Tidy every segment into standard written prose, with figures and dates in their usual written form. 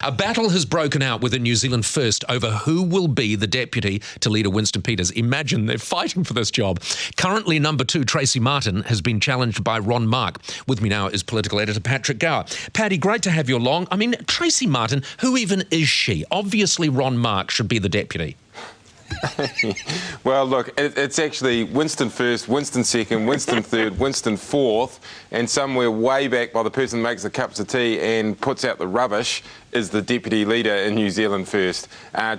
A battle has broken out within New Zealand First over who will be the deputy to leader Winston Peters. Imagine they're fighting for this job. Currently, number 2, Tracey Martin, has been challenged by Ron Mark. With me now is political editor Patrick Gower. Paddy, great to have you along. I mean, Tracey Martin, who even is she? Obviously, Ron Mark should be the deputy. Well, look, it's actually Winston first, Winston second, Winston third, Winston fourth, and somewhere way back by the person that makes the cups of tea and puts out the rubbish is the deputy leader in New Zealand First.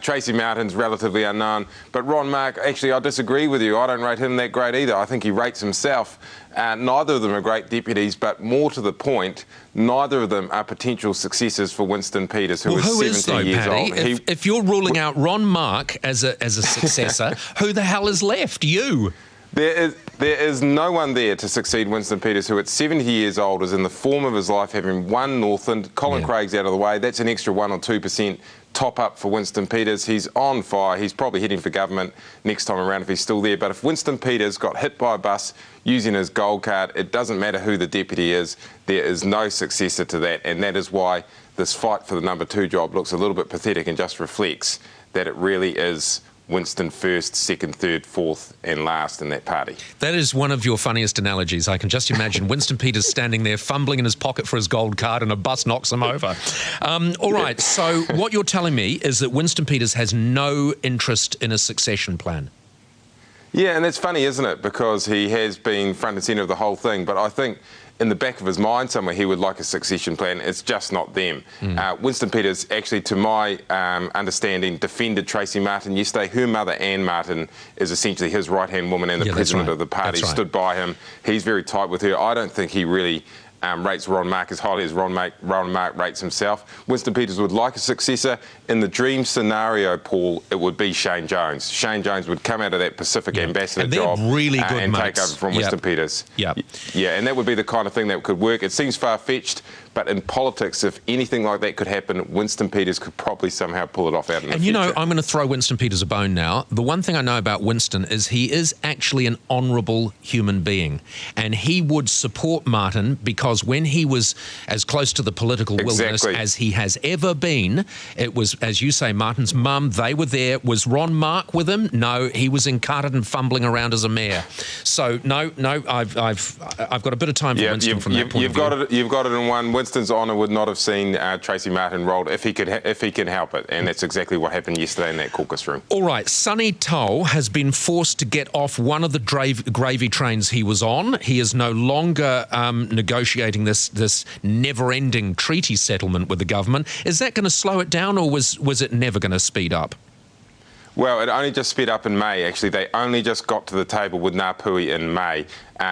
Tracey Martin's relatively unknown, but Ron Mark, actually, I disagree with you. I don't rate him that great either. I think he rates himself. Neither of them are great deputies, but more to the point, neither of them are potential successors for Winston Peters, who is 70 years old. If you're ruling out Ron Mark as a successor, who the hell is left? You. There is no one there to succeed Winston Peters, who at 70 years old is in the form of his life, having won Northland. Colin Craig's out of the way. That's an extra 1 or 2% top up for Winston Peters. He's on fire. He's probably heading for government next time around if he's still there. But if Winston Peters got hit by a bus using his gold card, it doesn't matter who the deputy is. There is no successor to that. And that is why this fight for the number 2 job looks a little bit pathetic and just reflects that it really is Winston first, second, third, fourth and last in that party. That is one of your funniest analogies. I can just imagine Winston Peters standing there fumbling in his pocket for his gold card and a bus knocks him over. All right, so what you're telling me is that Winston Peters has no interest in a succession plan. Yeah, and that's funny, isn't it? Because he has been front and centre of the whole thing. But I think in the back of his mind somewhere he would like a succession plan. It's just not them. Winston Peters, actually, to my understanding, defended Tracey Martin yesterday. Her mother, Anne Martin, is essentially his right-hand woman and the president of the party, stood by him. He's very tight with her. I don't think he really rates Ron Mark as highly as Ron Mark rates himself. Winston Peters would like a successor. In the dream scenario, Paul, it would be Shane Jones. Shane Jones would come out of that Pacific ambassador job really good and mates. take over from Winston Peters. Yeah, and that would be the kind of thing that could work. It seems far-fetched, but in politics, if anything like that could happen, Winston Peters could probably somehow pull it off out in the future. And you know, I'm going to throw Winston Peters a bone now. The one thing I know about Winston is he is actually an honourable human being, and he would support Martin because when he was as close to the political wilderness as he has ever been, it was, as you say, Martin's mum, they were there. Was Ron Mark with him? No, he was encarted and fumbling around as a mayor. So, no, I've got a bit of time for Winston from that point of view. You've got it in one. Winston's honour would not have seen Tracey Martin rolled if he can help it, and that's exactly what happened yesterday in that caucus room. All right, Sonny Toh has been forced to get off one of the gravy trains he was on. He is no longer negotiating this never-ending treaty settlement with the government. Is that going to slow it down, or was it never going to speed up? Well, it only just sped up in May, actually. They only just got to the table with Ngāpuhi in May.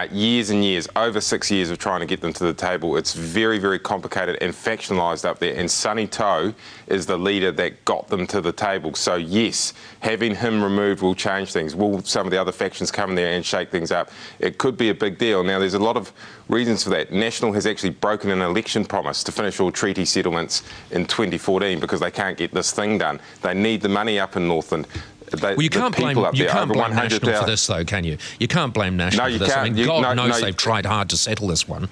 Years and years, over 6 years of trying to get them to the table. It's very, very complicated and factionalised up there. And Sonny Toh is the leader that got them to the table. So, yes, having him removed will change things. Will some of the other factions come in there and shake things up? It could be a big deal. Now, there's a lot of reasons for that. National has actually broken an election promise to finish all treaty settlements in 2014 because they can't get this thing done. They need the money up in Northland. Well, you can't blame National for this, though, can you? You can't blame National for this. I mean, God knows they've tried hard to settle this one.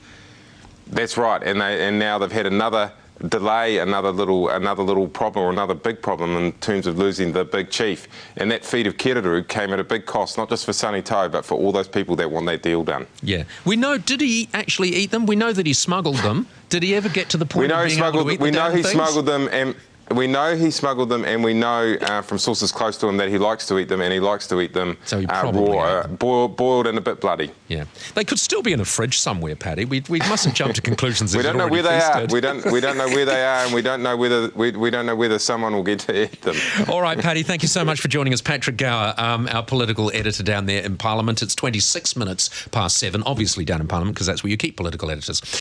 That's right, and now they've had another delay, another little problem, or another big problem in terms of losing the big chief. And that feat of Kiruru came at a big cost, not just for Sonny Toh, but for all those people that want that deal done. Yeah. We know, did he actually eat them? We know that he smuggled them. Did he ever get to the point of being able to eat the damn things? Smuggled them, and we know he smuggled them, and we know from sources close to him that he likes to eat them, and he likes to eat them raw, boiled and a bit bloody. Yeah, they could still be in a fridge somewhere, Paddy. We mustn't jump to conclusions. We don't know where they are. We don't know where they are, and we don't know whether someone will get to eat them. All right, Paddy. Thank you so much for joining us, Patrick Gower, our political editor down there in Parliament. It's 26 minutes past 7, obviously down in Parliament because that's where you keep political editors.